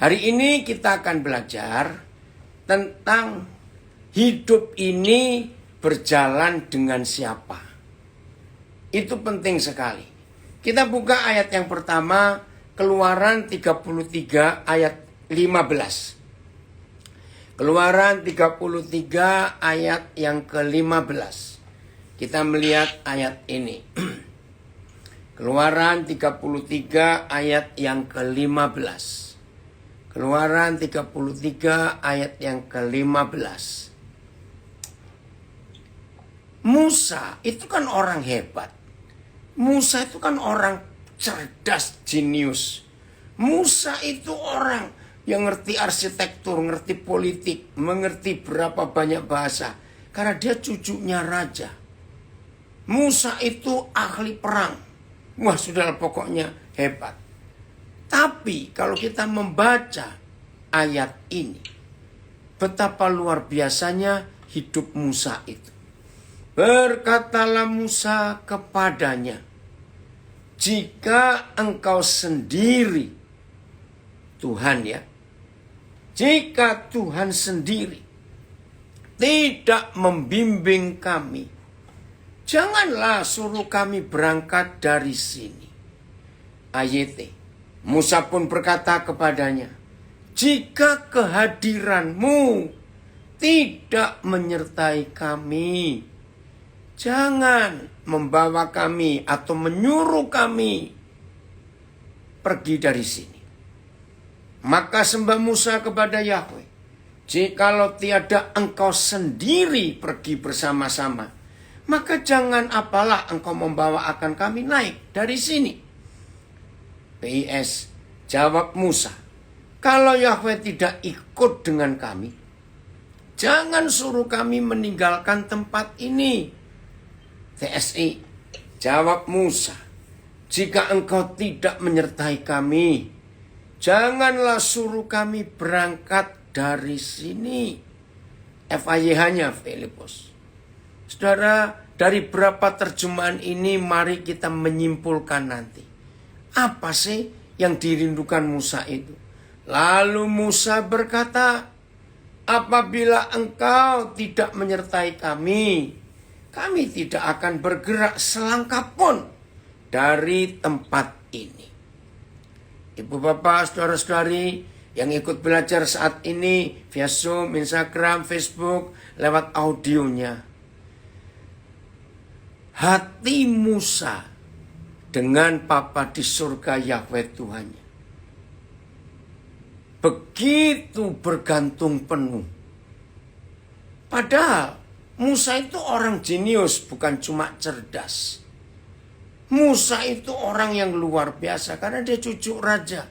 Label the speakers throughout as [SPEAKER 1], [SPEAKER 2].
[SPEAKER 1] Hari ini kita akan belajar tentang hidup ini berjalan dengan siapa. Itu penting sekali. Kita buka ayat yang pertama, Keluaran 33 ayat 15. Keluaran 33 ayat yang ke-15. Kita melihat ayat ini. Keluaran 33 ayat yang ke-15. Keluaran 33 ayat yang ke-15. Musa itu kan orang hebat. Musa itu kan orang cerdas, jenius. Musa itu orang yang ngerti arsitektur, ngerti politik, mengerti berapa banyak bahasa. Karena dia cucunya raja. Musa itu ahli perang. Wah, sudah pokoknya hebat. Tapi kalau kita membaca ayat ini, betapa luar biasanya hidup Musa itu. Berkatalah Musa kepadanya, jika engkau sendiri, Tuhan ya, jika Tuhan sendiri tidak membimbing kami, janganlah suruh kami berangkat dari sini. Ayat Musa pun berkata kepadanya, jika kehadiranmu tidak menyertai kami, jangan membawa kami atau menyuruh kami pergi dari sini. Maka sembah Musa kepada Yahweh, jikalau tiada engkau sendiri pergi bersama-sama, maka jangan apalah engkau membawa akan kami naik dari sini. PIS, jawab Musa, kalau Yahweh tidak ikut dengan kami, jangan suruh kami meninggalkan tempat ini. TSI, jawab Musa, jika engkau tidak menyertai kami, janganlah suruh kami berangkat dari sini. FAYH-nya Filipus. Saudara, dari berapa terjemahan ini mari kita menyimpulkan nanti. Apa sih yang dirindukan Musa itu? Lalu Musa berkata, apabila engkau tidak menyertai kami, kami tidak akan bergerak selangkah pun dari tempat ini. Ibu bapak, saudara-saudari yang ikut belajar saat ini via Zoom, Instagram, Facebook, lewat audionya. Hati Musa dengan Bapa di surga Yahweh Tuhannya begitu bergantung penuh. Padahal Musa itu orang jenius, bukan cuma cerdas. Musa itu orang yang luar biasa karena dia cucu raja.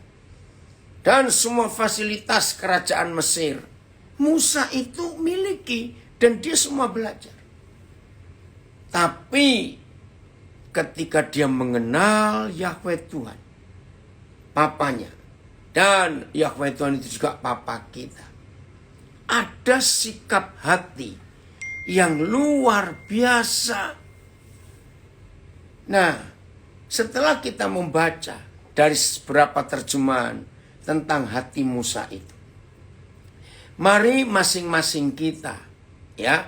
[SPEAKER 1] Dan semua fasilitas kerajaan Mesir Musa itu miliki dan dia semua belajar. Tapi ketika dia mengenal Yahweh Tuhan, papanya, dan Yahweh Tuhan itu juga papa kita, ada sikap hati yang luar biasa. Nah, setelah kita membaca dari beberapa terjemahan tentang hati Musa itu, mari masing-masing kita ya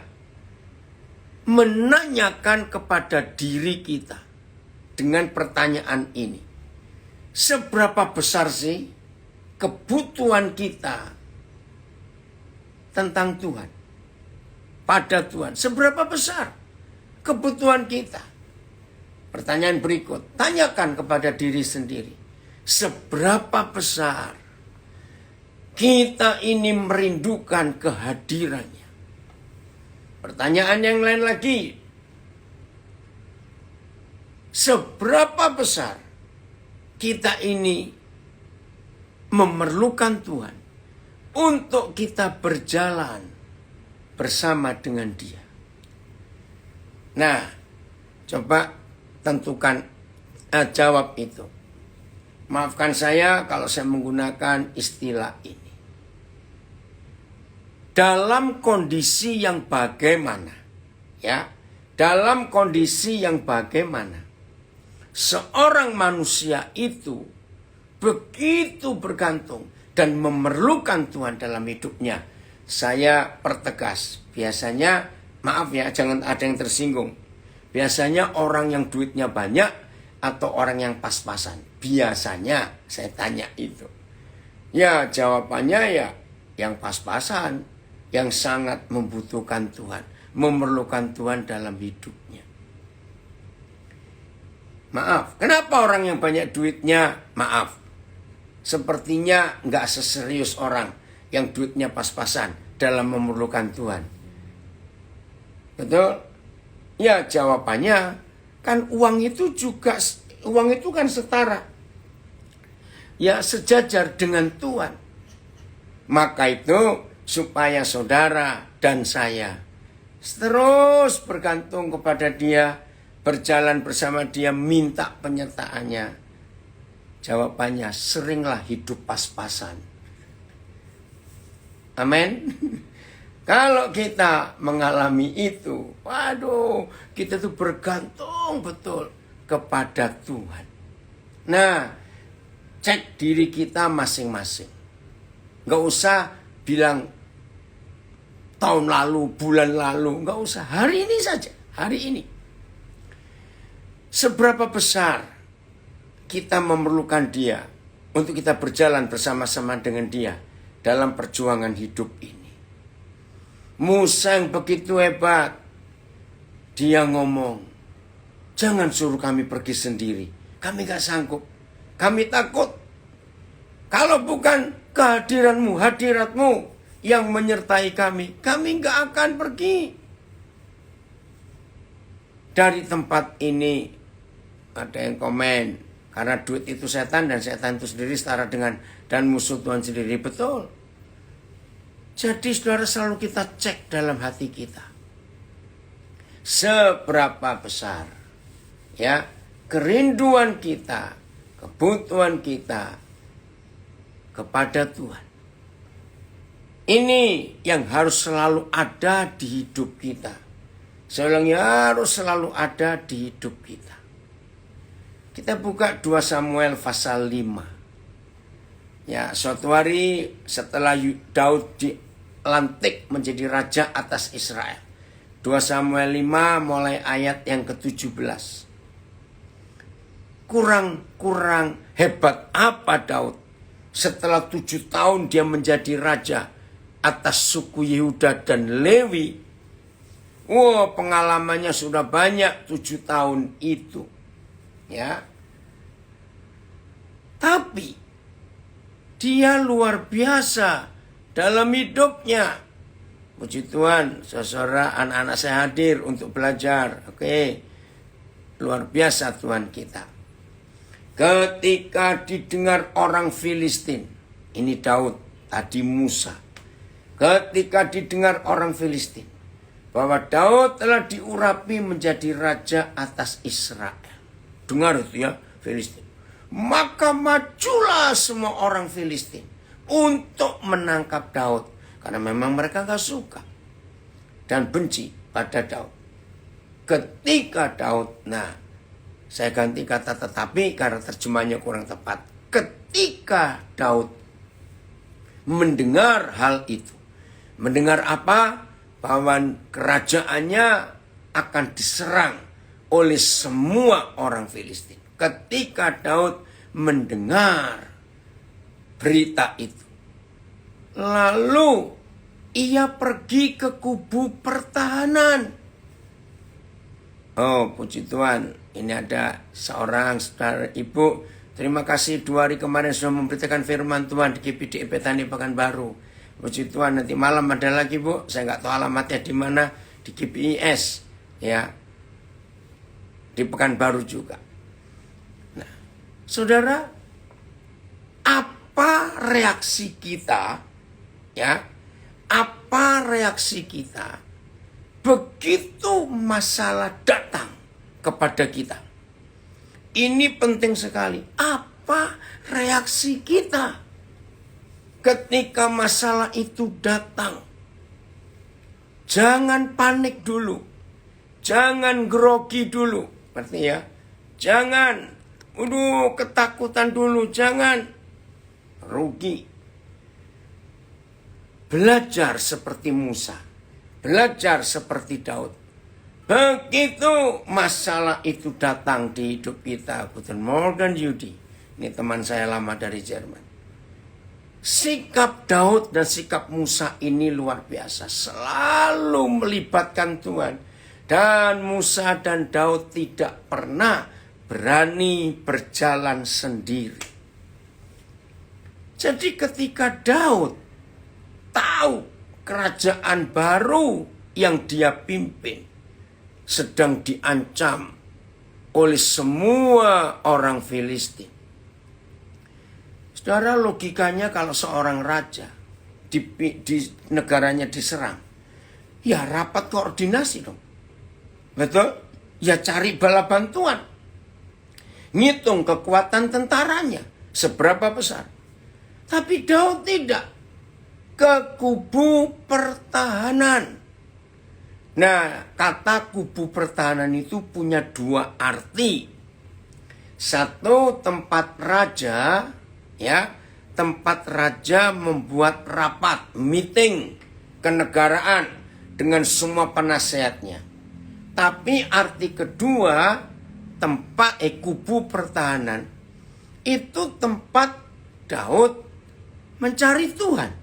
[SPEAKER 1] menanyakan kepada diri kita dengan pertanyaan ini. Seberapa besar sih kebutuhan kita tentang Tuhan? Pada Tuhan, seberapa besar kebutuhan kita? Pertanyaan berikut, tanyakan kepada diri sendiri. Seberapa besar kita ini merindukan kehadirannya? Pertanyaan yang lain lagi, seberapa besar kita ini memerlukan Tuhan untuk kita berjalan bersama dengan Dia? Nah, coba tentukan jawab itu. Maafkan saya kalau saya menggunakan istilah ini. Dalam kondisi yang bagaimana, ya, dalam kondisi yang bagaimana seorang manusia itu begitu bergantung dan memerlukan Tuhan dalam hidupnya. Saya pertegas, biasanya, maaf ya, jangan ada yang tersinggung. Biasanya orang yang duitnya banyak atau orang yang pas-pasan. Biasanya saya tanya itu. Ya jawabannya ya yang pas-pasan, yang sangat membutuhkan Tuhan, memerlukan Tuhan dalam hidupnya. Maaf, kenapa orang yang banyak duitnya? Maaf, sepertinya nggak seserius orang yang duitnya pas-pasan dalam memerlukan Tuhan. Betul? Ya jawabannya kan uang itu kan setara. Ya sejajar dengan Tuhan. Maka itu supaya saudara dan saya terus bergantung kepada Dia, berjalan bersama Dia, minta penyertaannya. Jawabannya seringlah hidup pas-pasan. Amin. Kalau kita mengalami itu, waduh, kita tuh bergantung betul kepada Tuhan. Nah, cek diri kita masing-masing. Gak usah bilang tahun lalu, bulan lalu, gak usah. Hari ini saja, hari ini. Seberapa besar kita memerlukan Dia untuk kita berjalan bersama-sama dengan Dia dalam perjuangan hidup ini. Musa yang begitu hebat, dia ngomong, jangan suruh kami pergi sendiri. Kami gak sanggup. Kami takut. Kalau bukan kehadiranmu, hadiratmu yang menyertai kami gak akan pergi. Dari tempat ini ada yang komen, karena duit itu setan dan setan itu sendiri setara dengan dan musuh Tuhan sendiri. Betul. Jadi saudara selalu kita cek dalam hati kita. Seberapa besar ya kerinduan kita, kebutuhan kita kepada Tuhan. Ini yang harus selalu ada di hidup kita. Saya ulangi, harus selalu ada di hidup kita. Kita buka 2 Samuel pasal 5. Ya, suatu hari setelah Daud dilantik menjadi raja atas Israel. 2 Samuel 5 mulai ayat yang ke-17. Kurang hebat apa Daud? Setelah 7 tahun dia menjadi raja atas suku Yehuda dan Lewi. Pengalamannya sudah banyak 7 tahun itu. Ya. Tapi dia luar biasa dalam hidupnya. Puji Tuhan, saudara, anak-anak saya hadir untuk belajar. Oke. Luar biasa Tuhan kita. Ketika didengar orang Filistin, ini Daud, tadi Musa. Ketika didengar orang Filistin bahwa Daud telah diurapi menjadi raja atas Israel. Dengar itu ya, Filistin. Maka majulah semua orang Filistin untuk menangkap Daud. Karena memang mereka gak suka dan benci pada Daud. Ketika Daud, saya ganti kata tetapi karena terjemahnya kurang tepat. Ketika Daud mendengar hal itu. Mendengar apa? Bahwa kerajaannya akan diserang oleh semua orang Filistin. Ketika Daud mendengar berita itu, lalu ia pergi ke kubu pertahanan. Oh, puji Tuhan, ini ada seorang saudara ibu. Terima kasih 2 hari kemarin sudah memberitakan firman Tuhan di GPD Petani Pekanbaru. Puji Tuhan, nanti malam ada lagi Bu. Saya nggak tahu alamatnya di mana, di GPIS ya, di Pekanbaru juga. Nah, saudara, apa reaksi kita? Ya, apa reaksi kita begitu masalah datang kepada kita? Ini penting sekali. Apa reaksi kita ketika masalah itu datang? Jangan panik dulu. Jangan grogi dulu. Berarti ya, jangan ketakutan dulu. Jangan rugi. belajar seperti Musa, belajar seperti Daud. Begitu masalah itu datang di hidup kita, Guten Morgen Yudi, ini teman saya lama dari Jerman. Sikap Daud dan sikap Musa ini luar biasa, selalu melibatkan Tuhan. Dan Musa dan Daud tidak pernah berani berjalan sendiri. Jadi ketika Daud tahu kerajaan baru yang dia pimpin sedang diancam oleh semua orang Filistin. Saudara, logikanya kalau seorang raja di negaranya diserang, ya rapat koordinasi dong. Betul? Ya cari bala bantuan. Ngitung kekuatan tentaranya seberapa besar. Tapi Daud tidak. Ke kubu pertahanan. Nah, kata kubu pertahanan itu punya dua arti. Satu, tempat raja, ya, tempat raja membuat rapat, meeting kenegaraan dengan semua penasehatnya. Tapi arti kedua, tempat kubu pertahanan itu tempat Daud mencari Tuhan.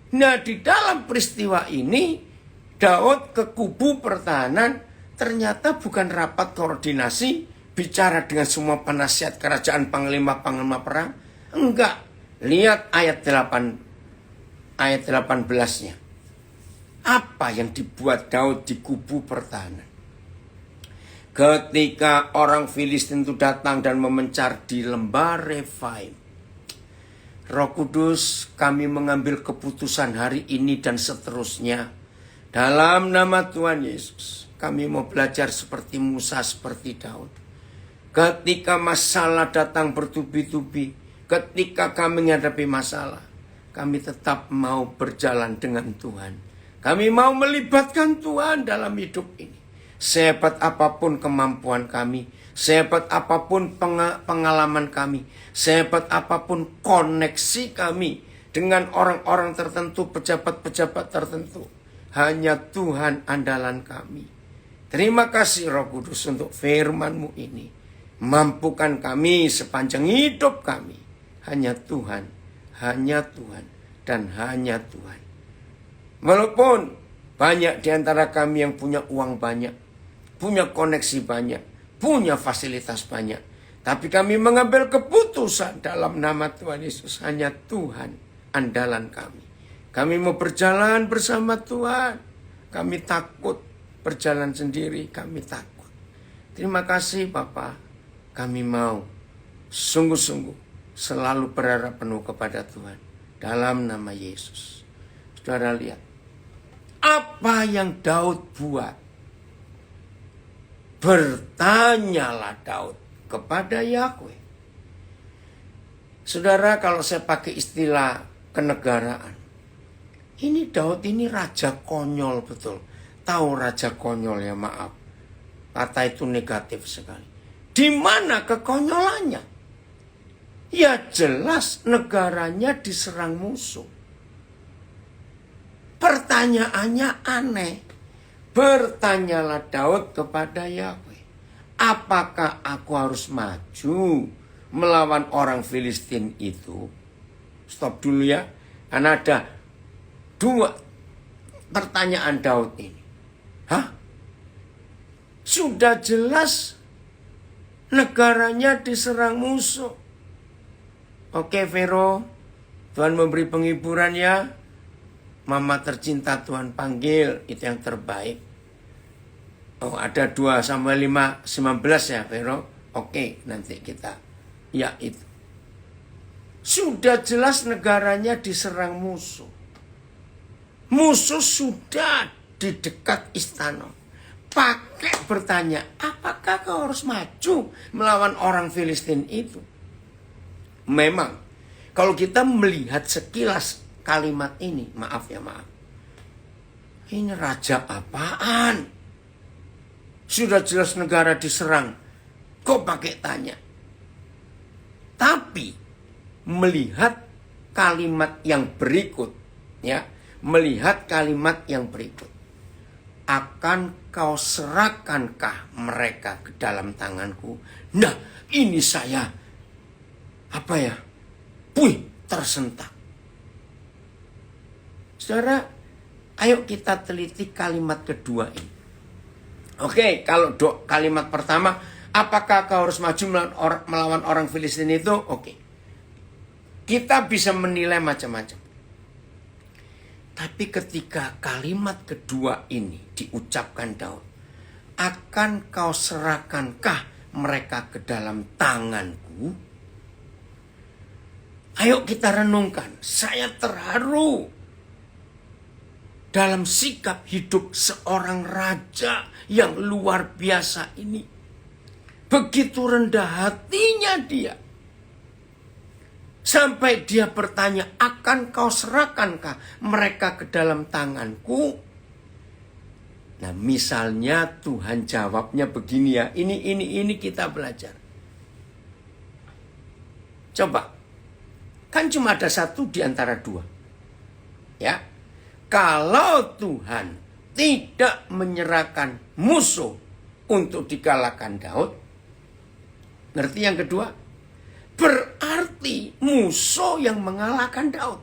[SPEAKER 1] Nah, di dalam peristiwa ini Daud ke kubu pertahanan ternyata bukan rapat koordinasi bicara dengan semua penasihat kerajaan, panglima-panglima perang. Enggak. Lihat ayat 18-nya. Apa yang dibuat Daud di kubu pertahanan? Ketika orang Filistin itu datang dan memencar di lembah Refaim, Roh Kudus, kami mengambil keputusan hari ini dan seterusnya. Dalam nama Tuhan Yesus, kami mau belajar seperti Musa, seperti Daud. Ketika masalah datang bertubi-tubi, ketika kami menghadapi masalah, kami tetap mau berjalan dengan Tuhan. Kami mau melibatkan Tuhan dalam hidup ini. Sehebat apapun kemampuan kami, sehebat apapun pengalaman kami, sehebat apapun koneksi kami dengan orang-orang tertentu, pejabat-pejabat tertentu, hanya Tuhan andalan kami. Terima kasih Roh Kudus untuk firman-Mu ini. Mampukan kami sepanjang hidup kami. Hanya Tuhan, dan hanya Tuhan. Walaupun banyak di antara kami yang punya uang banyak, punya koneksi banyak, punya fasilitas banyak, tapi kami mengambil keputusan dalam nama Tuhan Yesus. Hanya Tuhan andalan kami. Kami mau berjalan bersama Tuhan. Kami takut berjalan sendiri, kami takut. Terima kasih Bapa. Kami mau sungguh-sungguh selalu berharap penuh kepada Tuhan. Dalam nama Yesus. Saudara lihat. Apa yang Daud buat? Bertanyalah Daud kepada Yahweh. Saudara, kalau saya pakai istilah kenegaraan, ini Daud ini raja konyol betul. Tahu raja konyol ya, maaf. Kata itu negatif sekali. Di mana kekonyolannya? Ya jelas negaranya diserang musuh. Pertanyaannya aneh. Bertanyalah Daud kepada Yahweh. Apakah aku harus maju melawan orang Filistin itu? Stop dulu ya. Karena ada dua pertanyaan Daud ini. Hah? Sudah jelas negaranya diserang musuh. Oke Vero, Tuhan memberi penghiburan ya. Mama tercinta Tuhan panggil, itu yang terbaik. Oh ada 2 Samuel 5:19 ya Vero. Oke nanti kita. Ya itu. Sudah jelas negaranya diserang musuh. Musuh sudah di dekat istana. Pakai bertanya, apakah kau harus maju melawan orang Filistin itu? Memang, kalau kita melihat sekilas kalimat ini, maaf. Ini raja apaan? Sudah jelas negara diserang. Kok pakai tanya? Tapi, melihat kalimat yang berikut, ya, melihat kalimat yang berikut. Akan kau serahkankah mereka ke dalam tanganku? Nah, ini saya tersentak. Saudara, ayo kita teliti kalimat kedua ini. Oke, kalau kalimat pertama, apakah kau harus maju melawan orang Filistin itu? Oke. Kita bisa menilai macam-macam. Tapi ketika kalimat kedua ini diucapkan Daud, akan kau serahkankah mereka ke dalam tanganku? Ayo kita renungkan. Saya terharu dalam sikap hidup seorang raja yang luar biasa ini. Begitu rendah hatinya dia. Sampai dia bertanya, akan kau serahkankah mereka ke dalam tanganku? Nah, misalnya Tuhan jawabnya begini ya. Ini kita belajar. Coba. Kan cuma ada satu di antara dua. Ya. Kalau Tuhan tidak menyerahkan musuh untuk dikalahkan Daud. Ngerti yang kedua? Berarti musuh yang mengalahkan Daud.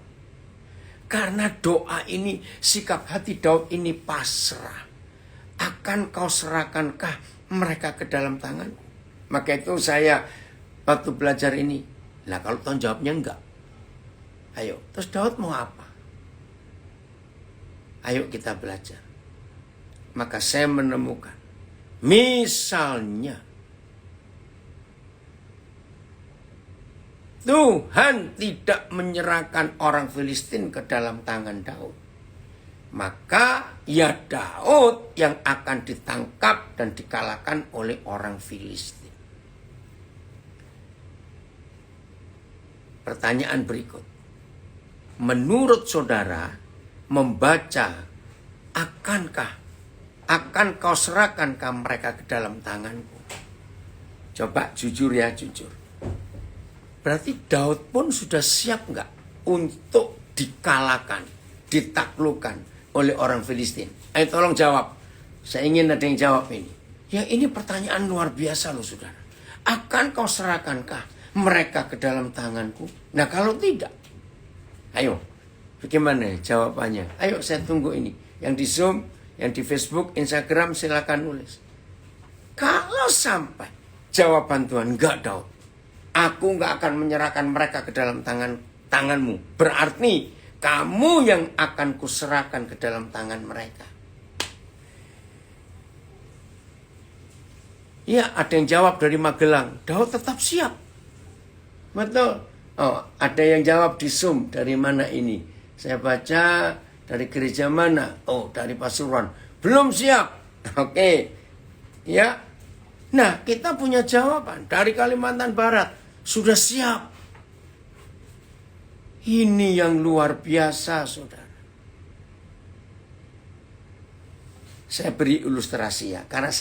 [SPEAKER 1] Karena doa ini, sikap hati Daud ini pasrah. Akan kau serahkankah mereka ke dalam tanganku? Maka itu saya waktu belajar ini. Nah, kalau Tuhan jawabnya enggak. Ayo, terus Daud mau apa? Ayo kita belajar. Maka saya menemukan. Misalnya. Tuhan tidak menyerahkan orang Filistin ke dalam tangan Daud. Maka ya Daud yang akan ditangkap dan dikalahkan oleh orang Filistin. Pertanyaan berikut. Menurut saudara membaca, akan kau serahkankah mereka ke dalam tanganku? Coba jujur ya, jujur. Berarti Daud pun sudah siap nggak untuk dikalahkan, ditaklukkan oleh orang Filistin? Ayo tolong jawab. Saya ingin ada yang jawab ini. Ya, ini pertanyaan luar biasa loh saudara. Akan kau serahkankah mereka ke dalam tanganku? Nah, kalau tidak, ayo, bagaimana jawabannya? Ayo saya tunggu ini. Yang di Zoom, yang di Facebook, Instagram, silakan nulis. Kalau sampai jawaban Tuhan, enggak Daud, aku enggak akan menyerahkan mereka ke dalam tanganmu. Berarti kamu yang akan kuserahkan ke dalam tangan mereka. Ya, ada yang jawab dari Magelang. Daud tetap siap. Betul. Oh, ada yang jawab di Zoom. Dari mana ini? Saya baca dari gereja mana? Oh, dari Pasuruan. Belum siap. Oke. Ya. Nah, kita punya jawaban. Dari Kalimantan Barat. Sudah siap. Ini yang luar biasa, saudara. Saya beri ilustrasi ya. Karena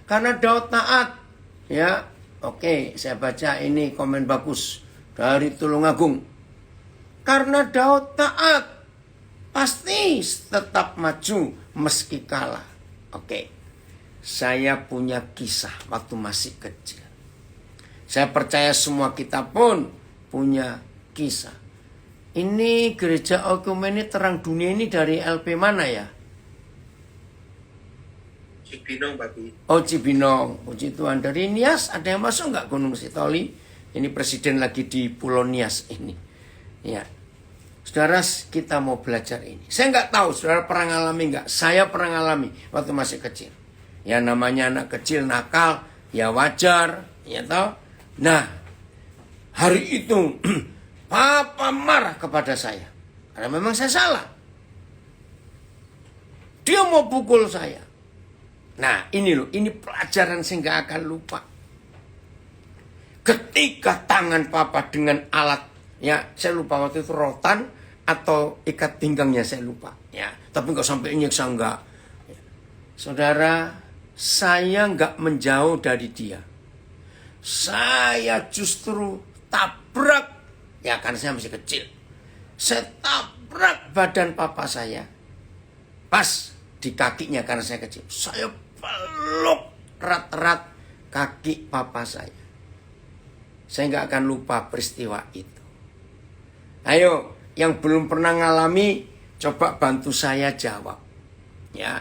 [SPEAKER 1] karena Daud taat. Ya. Oke, saya baca ini komen bagus. Dari Tulungagung. Karena Daud taat. Pasti tetap maju meski kalah. Oke. Saya punya kisah waktu masih kecil. Saya percaya semua kita pun punya kisah. Ini gereja Oekumene Terang Dunia ini dari LP mana ya?
[SPEAKER 2] Cibinong, Pak.
[SPEAKER 1] Oh, Cibinong. Puji Tuhan. Dari Nias ada yang masuk nggak Gunung Sitoli? Ini presiden lagi di Pulau Nias ini. Ya. Saudara, kita mau belajar ini. Saya nggak tahu, saudara pernah ngalami nggak? Saya pernah ngalami waktu masih kecil. Ya namanya anak kecil nakal, ya wajar, ya tahu. Nah, hari itu Papa marah kepada saya. Karena memang saya salah. Dia mau pukul saya. Nah, ini loh, ini pelajaran saya nggak akan lupa. Ketika tangan Papa dengan alat, ya saya lupa waktu itu rotan atau ikat pinggangnya saya lupa. Ya, tapi nggak sampai nyiksa enggak. Ya. Saudara, saya nggak menjauh dari dia. Saya justru tabrak, Ya karena saya masih kecil. Saya tabrak badan papa saya. Pas di kakinya karena saya kecil. Saya peluk erat-erat kaki papa saya. Saya nggak akan lupa peristiwa itu. Ayo, yang belum pernah ngalami, coba bantu saya jawab. Ya.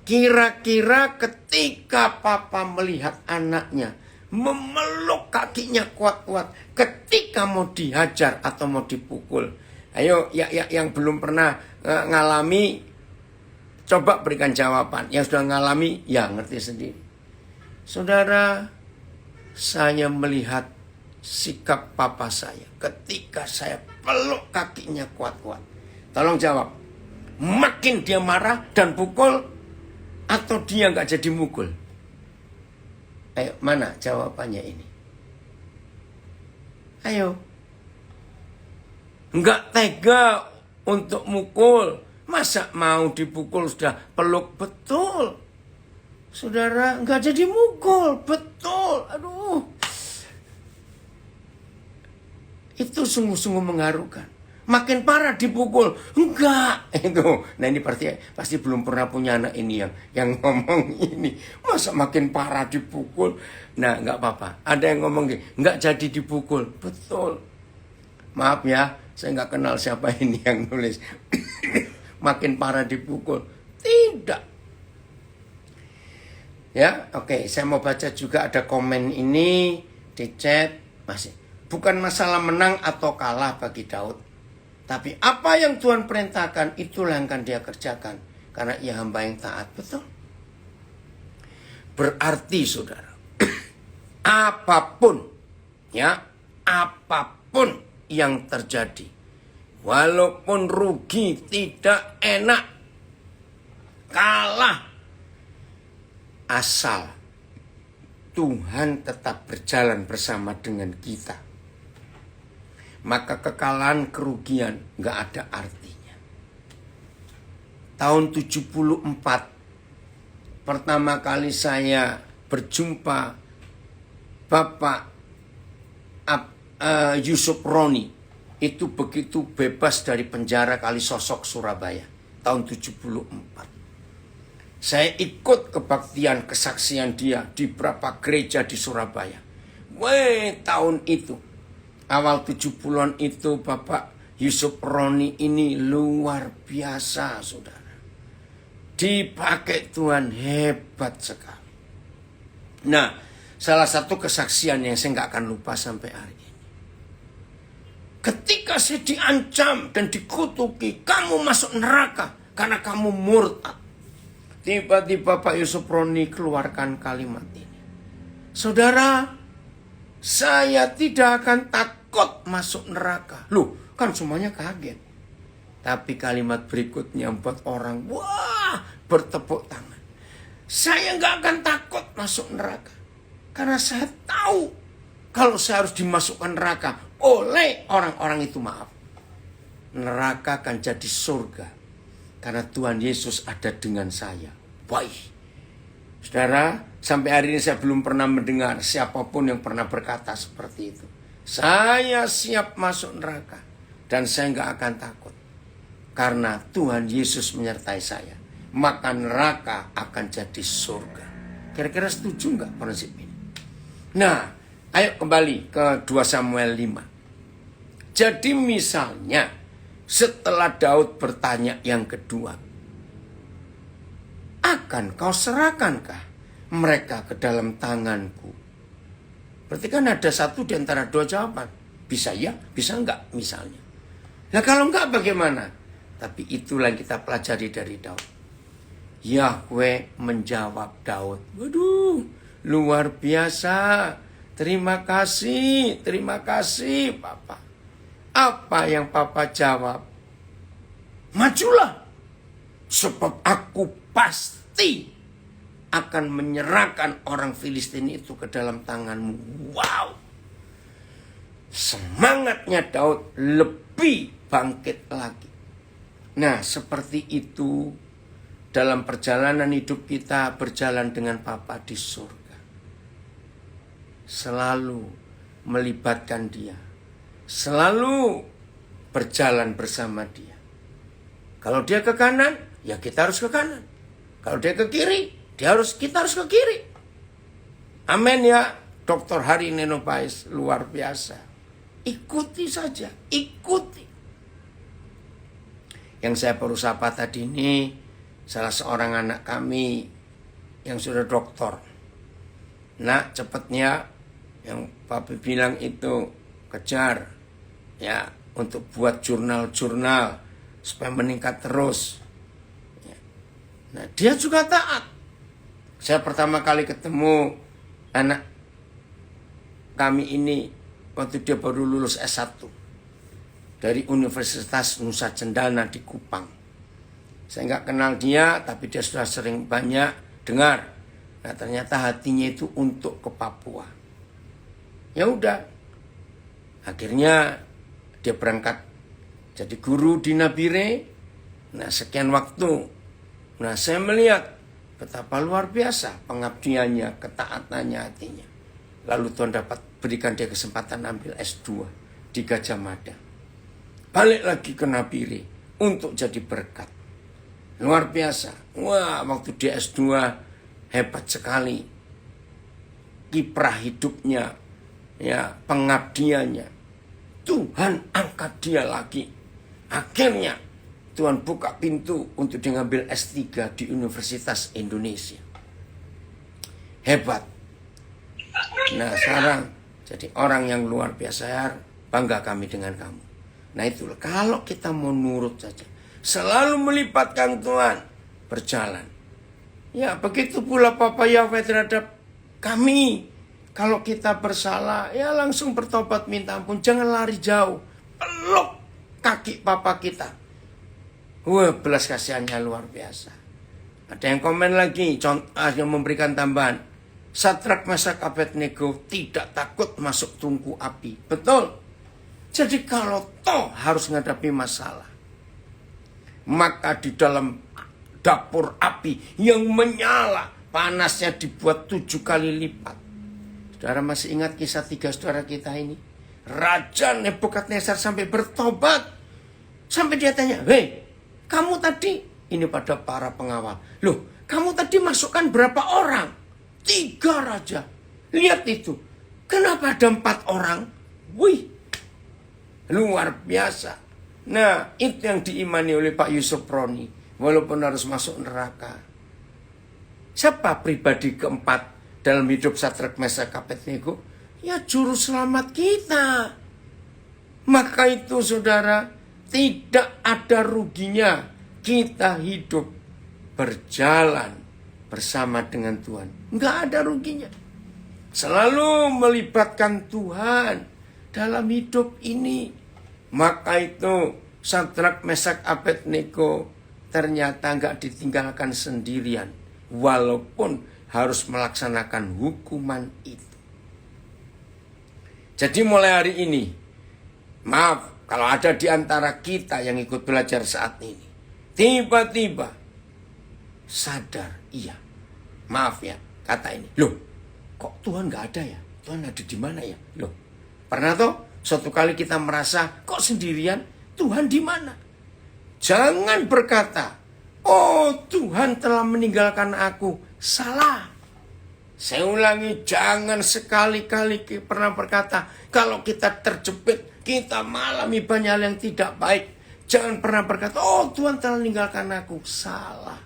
[SPEAKER 1] Kira-kira ketika papa melihat anaknya memeluk kakinya kuat-kuat ketika mau dihajar atau mau dipukul. Ayo, yang belum pernah ngalami, coba berikan jawaban. Yang sudah ngalami, ya ngerti sendiri. Saudara, saya melihat sikap papa saya ketika saya peluk kakinya kuat-kuat. Tolong jawab. Makin dia marah dan pukul atau dia nggak jadi mukul? Ayo, mana jawabannya ini? Ayo. Nggak tega untuk mukul. Masa mau dipukul sudah peluk betul? Saudara, nggak jadi mukul. Betul. Aduh. Itu sungguh-sungguh mengharukan. Makin parah dipukul. Enggak. Itu. Nah ini pasti belum pernah punya anak ini yang ngomong ini. Masa makin parah dipukul? Nah enggak apa-apa. Ada yang ngomong gini, enggak jadi dipukul. Betul. Maaf ya, saya enggak kenal siapa ini yang nulis. Makin parah dipukul. Tidak. Ya, oke. Saya mau baca juga ada komen ini di chat. Masih. Bukan masalah menang atau kalah bagi Daud. Tapi apa yang Tuhan perintahkan, itulah yang akan dia kerjakan. Karena ia hamba yang taat. Betul. Berarti saudara, apapun yang terjadi, walaupun rugi, tidak enak, kalah, asal Tuhan tetap berjalan bersama dengan kita, maka kekalahan, kerugian gak ada artinya. Tahun 74 pertama kali saya berjumpa Bapak Yusuf Roni, itu begitu bebas dari penjara Kalisosok Surabaya tahun 74. Saya ikut kebaktian kesaksian dia di beberapa gereja di Surabaya. Tahun itu awal 70-an itu Bapak Yusuf Roni ini luar biasa, saudara. Dipakai Tuhan hebat sekali. Nah, salah satu kesaksian yang saya nggak akan lupa sampai hari ini. Ketika saya diancam dan dikutuki, kamu masuk neraka karena kamu murtad. Tiba-tiba Pak Yusuf Roni keluarkan kalimat ini. Saudara, saya tidak akan takut masuk neraka. Loh, kan semuanya kaget. Tapi kalimat berikutnya membuat orang bertepuk tangan. Saya nggak akan takut masuk neraka. Karena saya tahu kalau saya harus dimasukkan neraka oleh orang-orang itu, maaf, neraka akan jadi surga. Karena Tuhan Yesus ada dengan saya. Baik. Saudara, sampai hari ini saya belum pernah mendengar siapapun yang pernah berkata seperti itu. Saya siap masuk neraka dan saya nggak akan takut. Karena Tuhan Yesus menyertai saya. Maka neraka akan jadi surga. Kira-kira setuju nggak prinsip ini? Nah, ayo kembali ke 2 Samuel 5. Jadi misalnya setelah Daud bertanya yang kedua, akan kau serahkankah mereka ke dalam tanganku? Berarti kan ada satu di antara dua jawaban. Bisa ya, bisa enggak misalnya. Nah kalau enggak bagaimana? Tapi itulah yang kita pelajari dari Daud. Yahweh menjawab Daud. Waduh, luar biasa. Terima kasih Papa. Apa yang Papa jawab? Majulah. Sebab aku pasti akan menyerahkan orang Filistin itu ke dalam tanganmu. Wow. Semangatnya Daud lebih bangkit lagi. Nah, seperti itu dalam perjalanan hidup kita berjalan dengan Papa di surga. Selalu melibatkan Dia. selalu berjalan bersama dia. Kalau dia ke kanan, ya kita harus ke kanan. Kalau dia ke kiri, kita harus ke kiri. Amin ya, Dr. Hari Neno Pais, luar biasa. Ikuti saja, ikuti. Yang saya baru sapa tadi ini, salah seorang anak kami yang sudah doktor. Nak, cepatnya yang Papi bilang itu kejar ya, untuk buat jurnal-jurnal supaya meningkat terus. Nah, dia juga taat. Saya pertama kali ketemu anak kami ini waktu dia baru lulus S1 dari Universitas Nusa Cendana di Kupang. Saya nggak kenal dia, tapi dia sudah sering banyak dengar. Nah, ternyata hatinya itu untuk ke Papua. Ya udah, akhirnya dia berangkat jadi guru di Nabire. Nah, sekian waktu. Nah, saya melihat betapa luar biasa pengabdiannya, ketaatannya, hatinya. Lalu Tuhan dapat berikan dia kesempatan ambil S2 di Gajah Mada. Balik lagi ke Nabire untuk jadi berkat. Luar biasa. Wah, waktu dia S2 hebat sekali. Kiprah hidupnya, ya, pengabdiannya. Tuhan angkat dia lagi. Akhirnya Tuhan buka pintu untuk dia ngambil S3 di Universitas Indonesia. Hebat. Nah, sekarang jadi orang yang luar biasa. Bangga kami dengan kamu. Nah, itulah kalau kita mau nurut saja, selalu melibatkan Tuhan, berjalan. Ya, begitu pula Papa Yahweh terhadap kami. Kalau kita bersalah, ya langsung bertobat minta ampun. Jangan lari jauh. Peluk kaki Papa kita. Wah, belas kasihannya luar biasa. Ada yang komen lagi, yang memberikan tambahan. Sadrak, Mesak, Abednego tidak takut masuk tungku api. Betul. Jadi kalau toh harus menghadapi masalah, maka di dalam dapur api yang menyala, panasnya dibuat 7 kali lipat. Saudara masih ingat kisah 3 saudara kita ini? Raja Nebukadnezar sampai bertobat. Sampai dia tanya, hei, kamu tadi, ini pada para pengawal. Loh, kamu tadi masukkan berapa orang? 3 raja. Lihat itu. Kenapa ada 4 orang? Wih, luar biasa. Nah, itu yang diimani oleh Pak Yusuf Roni. Walaupun harus masuk neraka. Siapa pribadi keempat dalam hidup Sadrak, Mesak, Abednego? Ya, juru selamat kita. Maka itu saudara, tidak ada ruginya kita hidup berjalan bersama dengan Tuhan. Nggak ada ruginya. Selalu melibatkan Tuhan dalam hidup ini. Maka itu Sadrak, Mesak, Abednego ternyata nggak ditinggalkan sendirian. Walaupun harus melaksanakan hukuman itu. Jadi mulai hari ini, maaf, kalau ada di antara kita yang ikut belajar saat ini, tiba-tiba sadar, iya, maaf ya, kata ini, loh, kok Tuhan gak ada ya? Tuhan ada di mana ya? Loh, pernah toh suatu kali kita merasa, kok sendirian? Tuhan di mana? Jangan berkata, oh Tuhan telah meninggalkan aku. Salah. Saya ulangi, jangan sekali-kali pernah berkata, kalau kita terjepit, kita mengalami banyak hal yang tidak baik. Jangan pernah berkata, oh Tuhan telah meninggalkan aku. Salah.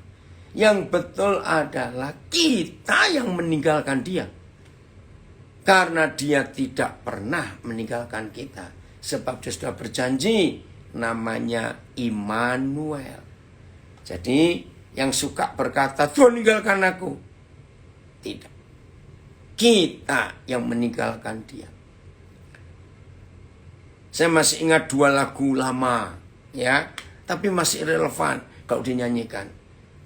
[SPEAKER 1] Yang betul adalah kita yang meninggalkan dia. Karena dia tidak pernah meninggalkan kita. Sebab dia sudah berjanji, namanya Immanuel. Jadi yang suka berkata, Tuhan meninggalkan aku. Tidak. Kita yang meninggalkan dia. Saya masih ingat 2 lagu lama, ya, tapi masih relevan kalau dinyanyikan.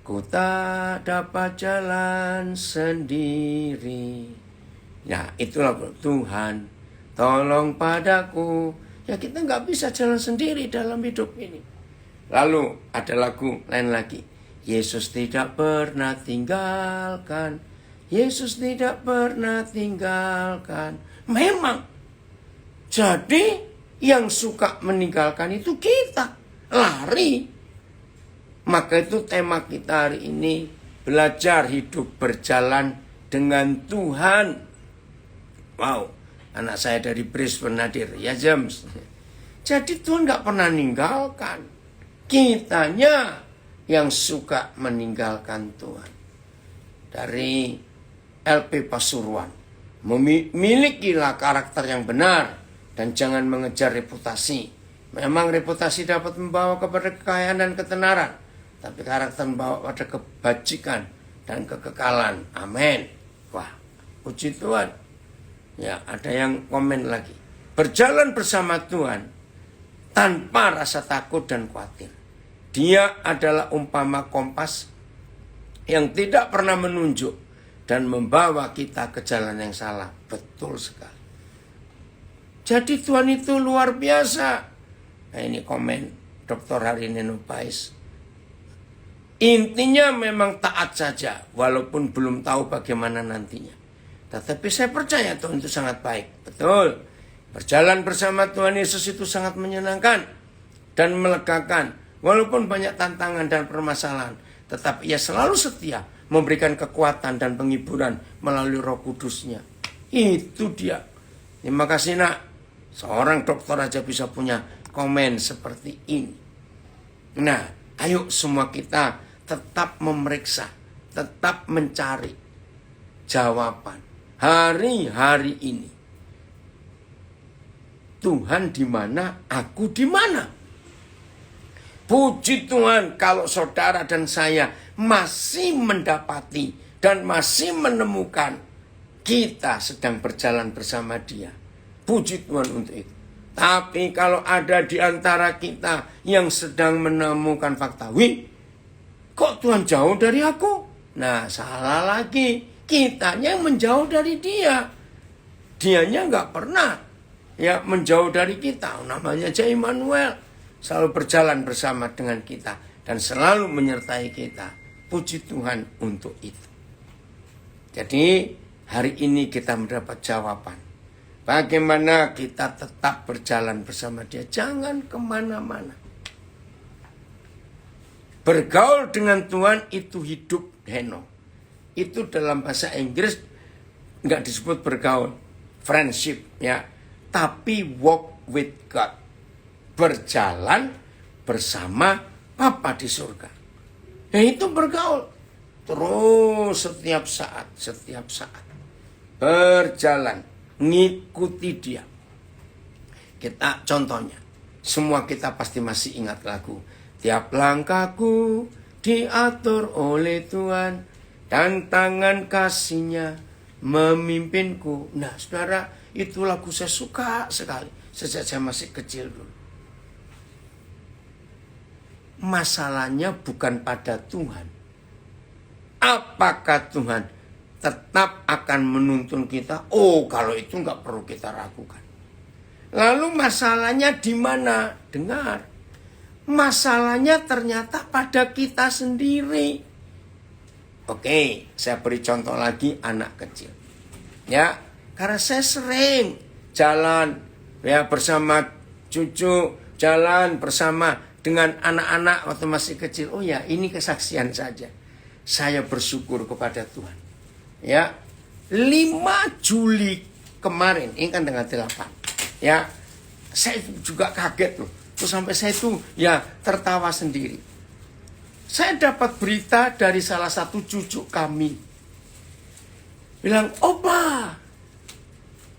[SPEAKER 1] Ku tak dapat jalan sendiri. Nah, itulah Tuhan, tolong padaku. Ya, kita nggak bisa jalan sendiri dalam hidup ini. Lalu ada lagu lain lagi. Yesus tidak pernah tinggalkan. Yesus tidak pernah tinggalkan. Memang. Jadi Yang suka meninggalkan itu kita. Lari. Maka itu tema kita hari ini. Belajar hidup berjalan dengan Tuhan. Wow. Anak saya dari Brisbane hadir. Ya James. Jadi Tuhan gak pernah ninggalkan. Kitanya yang suka meninggalkan Tuhan. Dari LP Pasuruan. Milikilah karakter yang benar. Dan jangan mengejar reputasi. Memang reputasi dapat membawa kepada kekayaan dan ketenaran. Tapi karakter membawa pada kebajikan dan kekekalan. Amin. Wah, puji Tuhan. Ya, ada yang komen lagi. Berjalan bersama Tuhan tanpa rasa takut dan khawatir. Dia adalah umpama kompas yang tidak pernah menunjuk dan membawa kita ke jalan yang salah. Betul sekali. Jadi Tuhan itu luar biasa. Nah, ini komen Dr. Harini Nubais. Intinya memang taat saja, walaupun belum tahu bagaimana nantinya. Tetapi saya percaya Tuhan itu sangat baik. Betul. Berjalan bersama Tuhan Yesus itu sangat menyenangkan dan melegakan. Walaupun banyak tantangan dan permasalahan. Tetapi ia selalu setia memberikan kekuatan dan penghiburan melalui Roh Kudus-Nya. Itu dia. Terima kasih nak. Seorang dokter aja bisa punya komen seperti ini. Nah, ayo semua kita tetap memeriksa, tetap mencari jawaban. Hari-hari ini. Tuhan di mana, aku di mana? Puji Tuhan kalau saudara dan saya masih mendapati dan masih menemukan kita sedang berjalan bersama Dia. Puji Tuhan untuk itu. Tapi kalau ada di antara kita yang sedang menemukan fakta, wih, kok Tuhan jauh dari aku? Nah, salah lagi. Kitanya yang menjauh dari Dia. Dianya nggak pernah ya menjauh dari kita. Namanya aja Immanuel. Selalu berjalan bersama dengan kita. Dan selalu menyertai kita. Puji Tuhan untuk itu. Jadi hari ini kita mendapat jawaban. Bagaimana kita tetap berjalan bersama Dia. Jangan kemana-mana. Bergaul dengan Tuhan itu hidup heno. Itu dalam bahasa Inggris nggak disebut bergaul. Friendship ya. Tapi walk with God. Berjalan bersama Bapa di surga. Ya itu bergaul. Terus setiap saat. Berjalan. Ngikuti Dia. Kita contohnya. Semua kita pasti masih ingat lagu. Tiap langkahku diatur oleh Tuhan. Dan tangan kasih-Nya memimpinku. Nah saudara, itu lagu saya suka sekali. Sejak saya masih kecil dulu. Masalahnya bukan pada Tuhan. Apakah Tuhan tetap akan menuntun kita? Oh, kalau itu nggak perlu kita ragukan. Lalu masalahnya di mana? Dengar. Masalahnya ternyata pada kita sendiri. Oke, saya beri contoh lagi anak kecil. Ya, karena saya sering jalan ya bersama cucu, jalan bersama dengan anak-anak waktu masih kecil. Oh ya, ini kesaksian saja. Saya bersyukur kepada Tuhan. Ya, 5 Juli kemarin, ini kan tanggal 8. Ya, saya juga kaget loh. Terus sampai saya itu ya tertawa sendiri. Saya dapat berita dari salah satu cucu kami. Bilang, "Opa,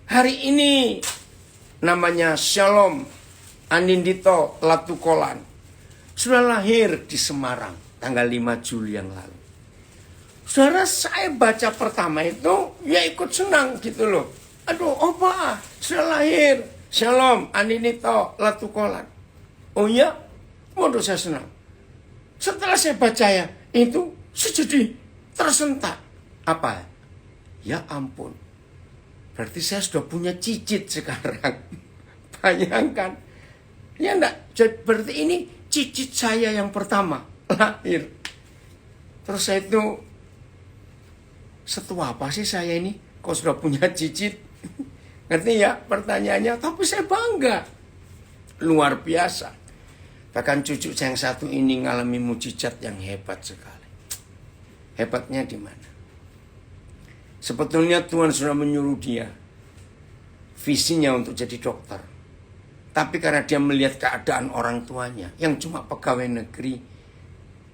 [SPEAKER 1] hari ini namanya Shalom Anindito Latukolan sudah lahir di Semarang tanggal 5 Juli yang lalu." Saudara, saya baca pertama itu ya ikut senang gitu loh. Aduh, opa sudah lahir Shalom Anindito Latukolan. Oh ya, waduh saya senang. Setelah saya baca ya itu saya jadi tersentak. Apa? Ya ampun. Berarti saya sudah punya cicit sekarang. Bayangkan. Ya enggak, berarti ini cicit saya yang pertama lahir. Terus saya itu, setua apa sih saya ini? Kok sudah punya cicit? Ngerti ya pertanyaannya? Tapi saya bangga. luar biasa. Bahkan cucu saya yang satu ini mengalami mujizat yang hebat sekali. Hebatnya di mana? Sebetulnya Tuhan sudah menyuruh dia visinya untuk jadi dokter. Tapi karena dia melihat keadaan orang tuanya yang cuma pegawai negeri,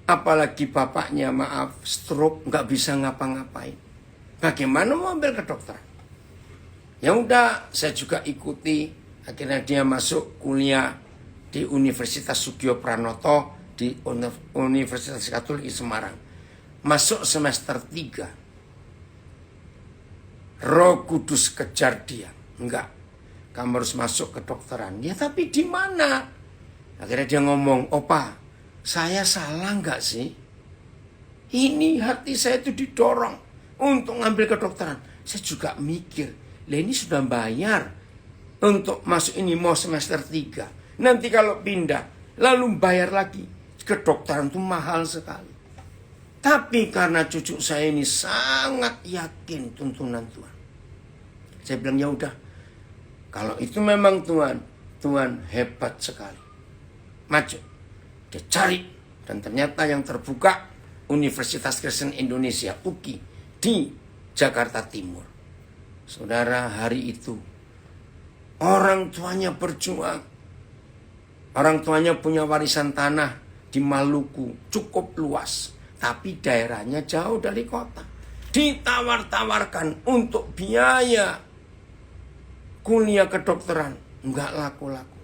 [SPEAKER 1] apalagi bapaknya stroke, nggak bisa ngapa-ngapain. Bagaimana mau ambil kedokteran? Ya udah, saya juga ikuti. Akhirnya dia masuk kuliah di Universitas Sugio Pranoto di Universitas Katolik Semarang. Masuk semester 3. Roh Kudus kejar dia. Enggak, kamu harus masuk kedokteran. Ya tapi di mana? Akhirnya dia ngomong, "Opa, saya salah enggak sih? Ini hati saya itu didorong untuk ngambil kedokteran." Saya juga mikir, lah ini sudah bayar untuk masuk ini mau semester 3. Nanti kalau pindah, lalu bayar lagi. Kedokteran itu mahal sekali. Tapi karena cucu saya ini sangat yakin tuntunan Tuhan. Saya bilang, ya udah, kalau itu memang Tuhan, Tuhan hebat sekali. Maju. Dia cari. Dan ternyata yang terbuka Universitas Kristen Indonesia, UKI, di Jakarta Timur. Saudara, hari itu orang tuanya berjuang. Orang tuanya punya warisan tanah di Maluku, cukup luas. Tapi daerahnya jauh dari kota. Ditawar-tawarkan untuk biaya kuliah kedokteran. Enggak laku-laku.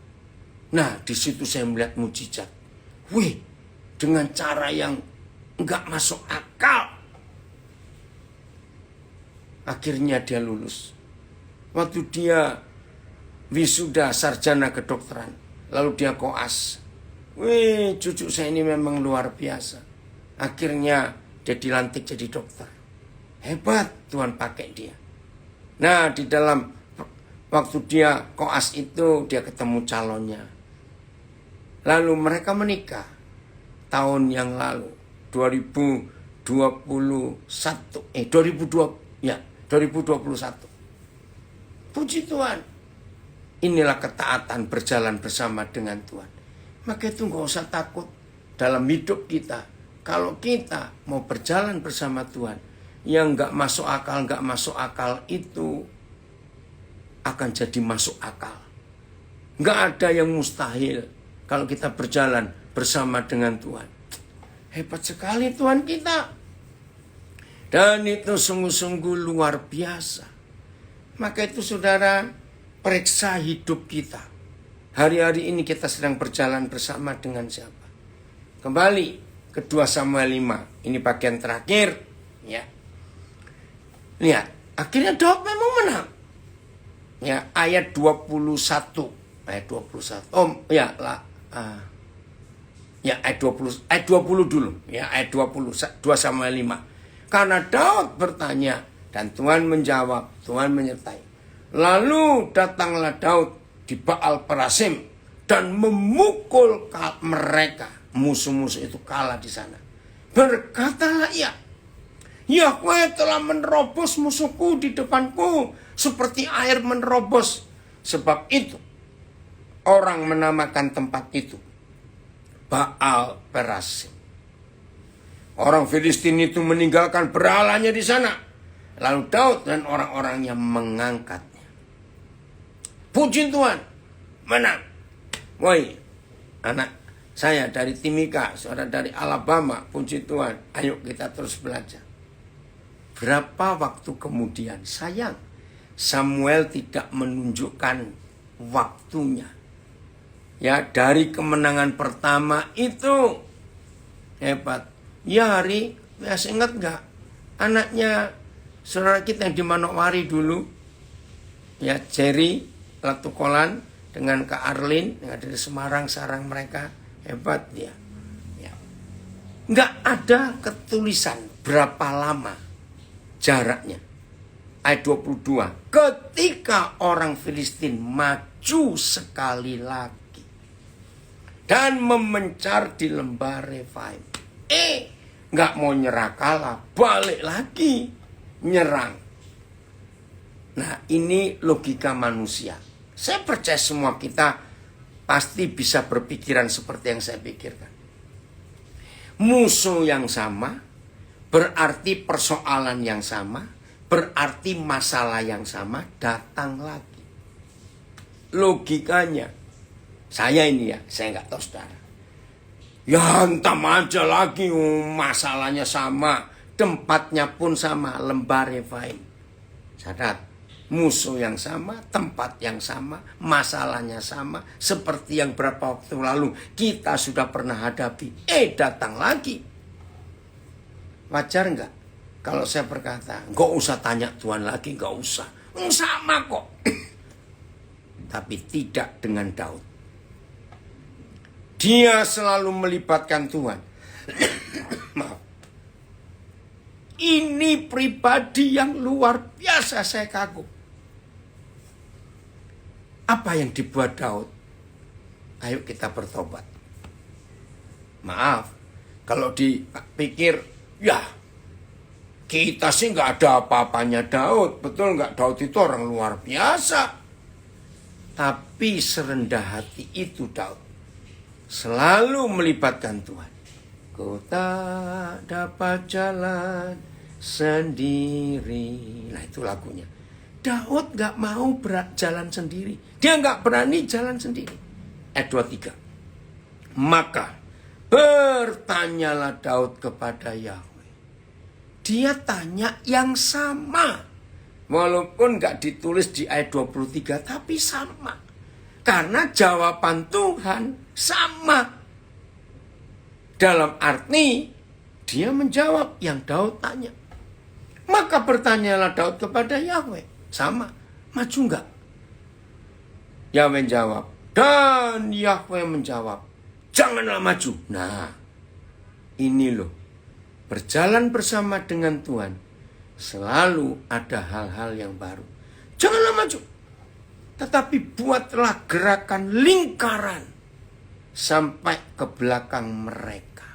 [SPEAKER 1] Nah, di situ saya melihat mujizat. Wih, dengan cara yang enggak masuk akal. Akhirnya dia lulus. Waktu dia wisuda sarjana kedokteran, lalu dia koas. Wih, cucu saya ini memang luar biasa. Akhirnya dia dilantik jadi dokter. Hebat Tuhan pakai dia. Nah, di dalam waktu dia koas itu, dia ketemu calonnya. Lalu mereka menikah tahun yang lalu, 2021. Puji Tuhan. Inilah ketaatan berjalan bersama dengan Tuhan. Maka itu gak usah takut dalam hidup kita. Kalau kita mau berjalan bersama Tuhan, yang gak masuk akal itu akan jadi masuk akal. Gak ada yang mustahil kalau kita berjalan bersama dengan Tuhan. Hebat sekali Tuhan kita. Dan itu sungguh-sungguh luar biasa. Maka itu saudara, periksa hidup kita. Hari-hari ini kita sedang berjalan bersama dengan siapa? Kembali ke 2 Samuel 5. Ini bagian terakhir. Ya. Lihat, akhirnya Daud memang menang. Ya, ayat 21. Ayat 21. Ayat 20 dulu. Ya, ayat 20, 2 Samuel 5. Karena Daud bertanya dan Tuhan menjawab, Tuhan menyertai. Lalu datanglah Daud di Baal Perasim dan memukul mereka. Musuh-musuh itu kalah di sana. Berkatalah ia, Yahweh telah menerobos musuhku di depanku seperti air menerobos. Sebab itu orang menamakan tempat itu Baal Perasim. Orang Filistin itu meninggalkan berhalanya di sana. Lalu Daud dan orang-orangnya mengangkatnya. Puji Tuhan, menang. Woi, anak saya dari Timika, saudara dari Alabama, puji Tuhan. Ayo kita terus belajar. Berapa waktu kemudian, sayang, Samuel tidak menunjukkan waktunya. Ya, dari kemenangan pertama itu hebat. Ya Hari, masih ingat gak? Anaknya saudara kita yang di Manokwari dulu. Ya, Jerry Latukolan dengan Kak Arlin yang dari Semarang, sarang mereka. Hebat dia. Ya. Nggak ada ketulisan berapa lama jaraknya. Ayat 22. Ketika orang Filistin maju sekali lagi dan memencar di lembah Refaim. Nggak mau nyerah kalah, balik lagi nyerang. Nah, ini logika manusia. Saya percaya semua kita pasti bisa berpikiran seperti yang saya pikirkan. Musuh yang sama, berarti persoalan yang sama, berarti masalah yang sama datang lagi. Logikanya, saya nggak tahu saudara. Ya hantam aja lagi, masalahnya sama, tempatnya pun sama, lembar refaim. Catat, musuh yang sama, tempat yang sama, masalahnya sama, seperti yang berapa waktu lalu kita sudah pernah hadapi. Datang lagi. Wajar nggak kalau saya berkata, nggak usah tanya Tuhan lagi, nggak usah, sama kok. Tapi tidak dengan Daud. Dia selalu melibatkan Tuhan. Maaf. Ini pribadi yang luar biasa, saya kagum. Apa yang dibuat Daud? Ayo kita bertobat. Maaf, kalau dipikir, ya kita sih nggak ada apa-apanya Daud. Betul nggak? Daud itu orang luar biasa. Tapi serendah hati itu Daud. Selalu melibatkan Tuhan. Ku tak dapat jalan sendiri. Nah itu lagunya. Daud gak mau jalan sendiri. Dia gak berani jalan sendiri. Ayat 23. Maka bertanyalah Daud kepada Yahweh. Dia tanya yang sama. Walaupun gak ditulis di ayat 23. Tapi sama. Karena jawaban Tuhan sama. Dalam arti dia menjawab yang Daud tanya. Maka bertanyalah Daud kepada Yahweh. Sama, maju enggak? Yahweh menjawab. Dan Yahweh menjawab, janganlah maju. Nah, ini loh. Berjalan bersama dengan Tuhan. Selalu ada hal-hal yang baru. Janganlah maju. Tetapi buatlah gerakan lingkaran. Sampai ke belakang mereka.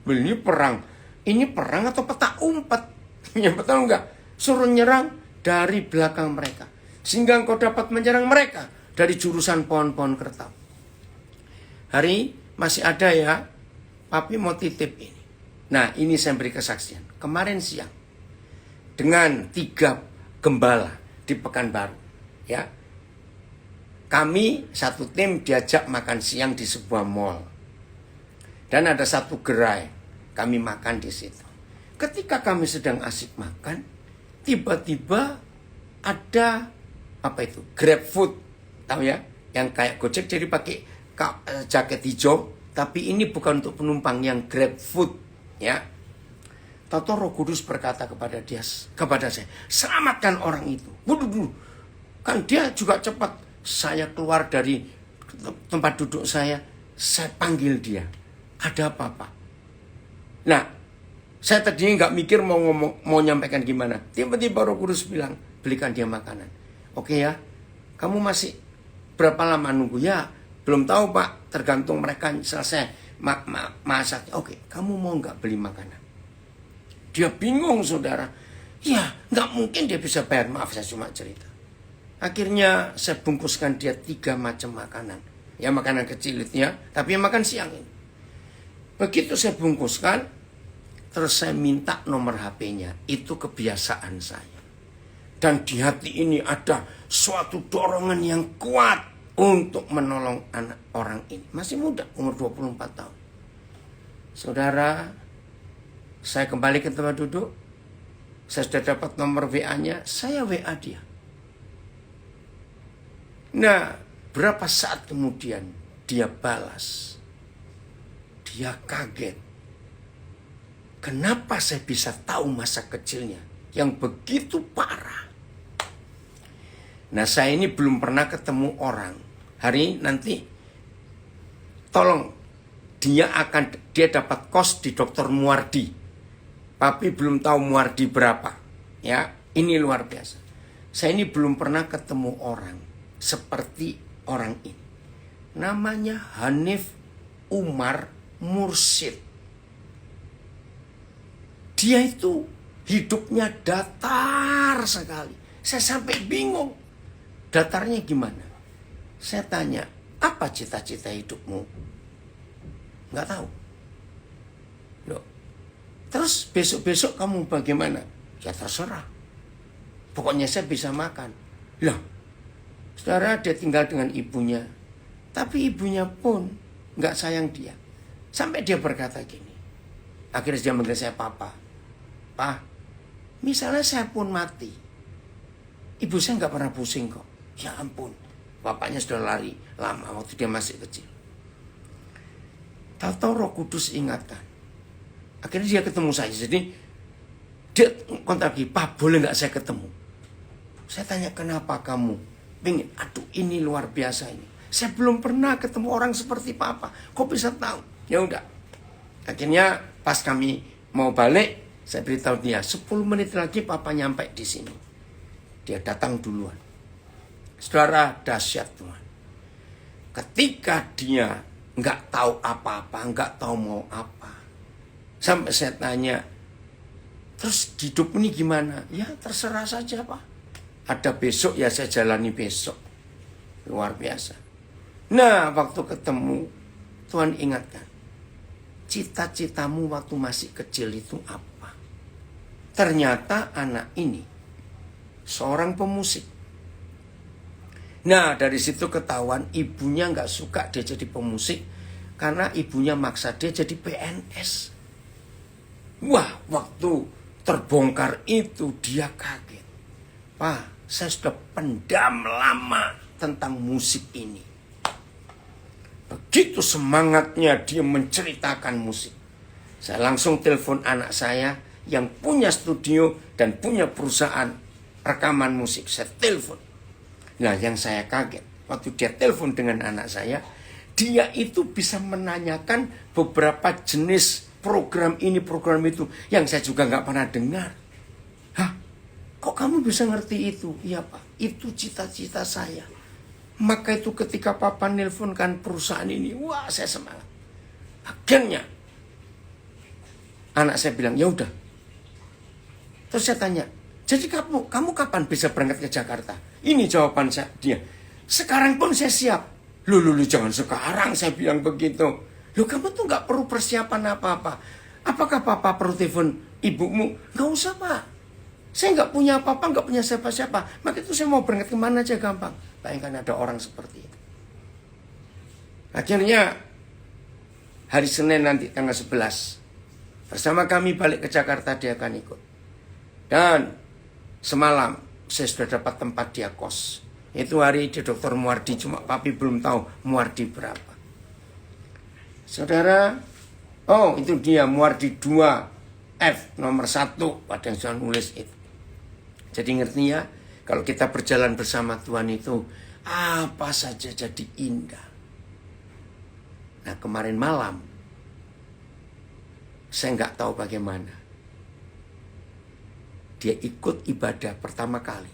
[SPEAKER 1] Ini perang atau petak umpet? Ya betul enggak? Suruh nyerang dari belakang mereka. Sehingga engkau dapat menyerang mereka dari jurusan pohon-pohon kertap. Hari masih ada ya. Papi mau titip ini. Nah ini saya beri kesaksian. Kemarin siang. Dengan 3 gembala di Pekanbaru. Ya. Kami satu tim diajak makan siang di sebuah mall. Dan ada satu gerai. Kami makan di situ. Ketika kami sedang asik makan, tiba-tiba ada Grab food, tahu ya? Yang kayak Gojek jadi pakai jaket hijau, tapi ini bukan untuk penumpang, yang Grab food, ya. Tahu Roh Kudus berkata kepada saya, selamatkan orang itu. Waduh, kan dia juga cepat. Saya keluar dari tempat duduk saya panggil dia. Ada apa-apa? Nah, saya tadinya nggak mikir mau nyampaikan gimana. Tiba-tiba Roh Kudus bilang, belikan dia makanan. Oke ya, kamu masih berapa lama nunggu? Ya, belum tahu Pak, tergantung mereka selesai masak. Oke, kamu mau nggak beli makanan? Dia bingung saudara. Ya, nggak mungkin dia bisa bayar. Maaf, saya cuma cerita. Akhirnya saya bungkuskan dia 3 macam makanan. Ya makanan kecil itu ya, tapi makan siang ini. Begitu saya bungkuskan, terus saya minta nomor HP-nya. Itu kebiasaan saya. Dan di hati ini ada suatu dorongan yang kuat untuk menolong anak orang ini. Masih muda, umur 24 tahun. Saudara, saya kembali ke tempat duduk. Saya sudah dapat nomor WA-nya, saya WA dia. Nah, berapa saat kemudian dia balas. Dia kaget. Kenapa saya bisa tahu masa kecilnya yang begitu parah? Nah, saya ini belum pernah ketemu orang. Hari nanti tolong dia dapat kos di Dr. Muardi. Papi belum tahu Muardi berapa. Ya, ini luar biasa. Saya ini belum pernah ketemu orang seperti orang ini. Namanya Hanif Umar Mursyid. Dia itu hidupnya datar sekali. Saya sampai bingung. Datarnya gimana? Saya tanya, Apa cita-cita hidupmu? Nggak tahu. Loh. Terus besok-besok kamu bagaimana? Ya terserah. Pokoknya saya bisa makan. Lah, saudara, dia tinggal dengan ibunya. Tapi ibunya pun nggak sayang dia. Sampai dia berkata gini. Akhirnya dia manggil saya papa. Pak, misalnya saya pun mati. Ibu saya nggak pernah pusing kok. Ya ampun. Bapaknya sudah lari lama waktu dia masih kecil. Tahu-tahu Roh Kudus ingatkan. Akhirnya dia ketemu saya. Jadi dia kontak lagi, Pak boleh nggak saya ketemu? Saya tanya, kenapa kamu pengen? Aduh, ini luar biasa ini. Saya belum pernah ketemu orang seperti Papa. Kok bisa tahu? Ya udah. Akhirnya pas kami mau balik, saya beritahu dia 10 menit lagi Papa nyampe di sini. Dia datang duluan. Saudara, dahsyat Tuhan. Ketika dia nggak tahu apa-apa, nggak tahu mau apa, sampai saya tanya, terus hidup ini gimana? Ya terserah saja Pak. Ada besok ya saya jalani besok. Luar biasa. Nah, waktu ketemu, Tuhan ingatkan. Cita-citamu waktu masih kecil itu apa? Ternyata anak ini seorang pemusik. Nah, dari situ ketahuan ibunya nggak suka dia jadi pemusik. Karena ibunya maksa dia jadi PNS. Wah, waktu terbongkar itu dia kaget. Pak, saya sudah pendam lama tentang musik ini. Begitu semangatnya dia menceritakan musik. Saya langsung telepon anak saya yang punya studio dan punya perusahaan rekaman musik. Saya telepon. Nah, yang saya kaget, waktu dia telepon dengan anak saya, dia itu bisa menanyakan beberapa jenis program ini, program itu, yang saya juga nggak pernah dengar. Hah? Kok kamu bisa ngerti itu? Iya Pak, itu cita-cita saya. Maka itu ketika Papa nelponkan perusahaan ini, wah saya semangat. Akhirnya anak saya bilang, ya udah. Terus saya tanya, jadi kamu kapan bisa berangkat ke Jakarta? Ini jawaban dia. Sekarang pun saya siap. Loh, jangan sekarang, saya bilang begitu. Loh, kamu tuh gak perlu persiapan apa-apa. Apakah Papa perlu telepon ibumu? Gak usah Pak. Saya gak punya apa-apa, gak punya siapa-siapa. Maka itu saya mau berangkat kemana aja gampang. Bayangkan ada orang seperti itu. Akhirnya hari Senin nanti tanggal 11. Bersama kami balik ke Jakarta, dia akan ikut. Dan semalam saya sudah dapat tempat dia kos. Itu hari di Dr. Muardi, cuma papi belum tahu Muardi berapa. Saudara, oh itu dia Muardi 2F nomor 1, pada yang saya nulis itu. Jadi ngerti ya, kalau kita berjalan bersama Tuhan itu apa saja jadi indah. Nah, kemarin malam saya nggak tahu bagaimana. Dia ikut ibadah pertama kali.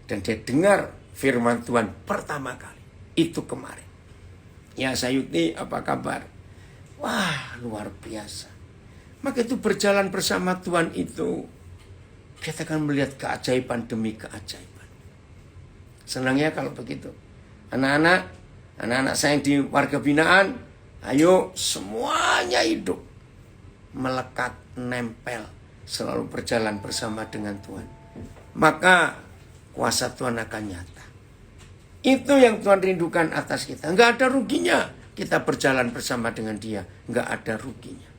[SPEAKER 1] Dan dia dengar firman Tuhan pertama kali. Itu kemarin. Ya Sayuti, apa kabar? Wah, luar biasa. Maka itu berjalan bersama Tuhan itu, kita akan melihat keajaiban demi keajaiban. Senang ya kalau begitu. Anak-anak saya di warga binaan, ayo semuanya hidup. Melekat, nempel, selalu berjalan bersama dengan Tuhan. Maka kuasa Tuhan akan nyata. Itu yang Tuhan rindukan atas kita. Enggak ada ruginya kita berjalan bersama dengan Dia. Enggak ada ruginya.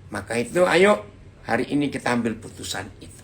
[SPEAKER 1] Maka itu ayo hari ini kita ambil putusan itu.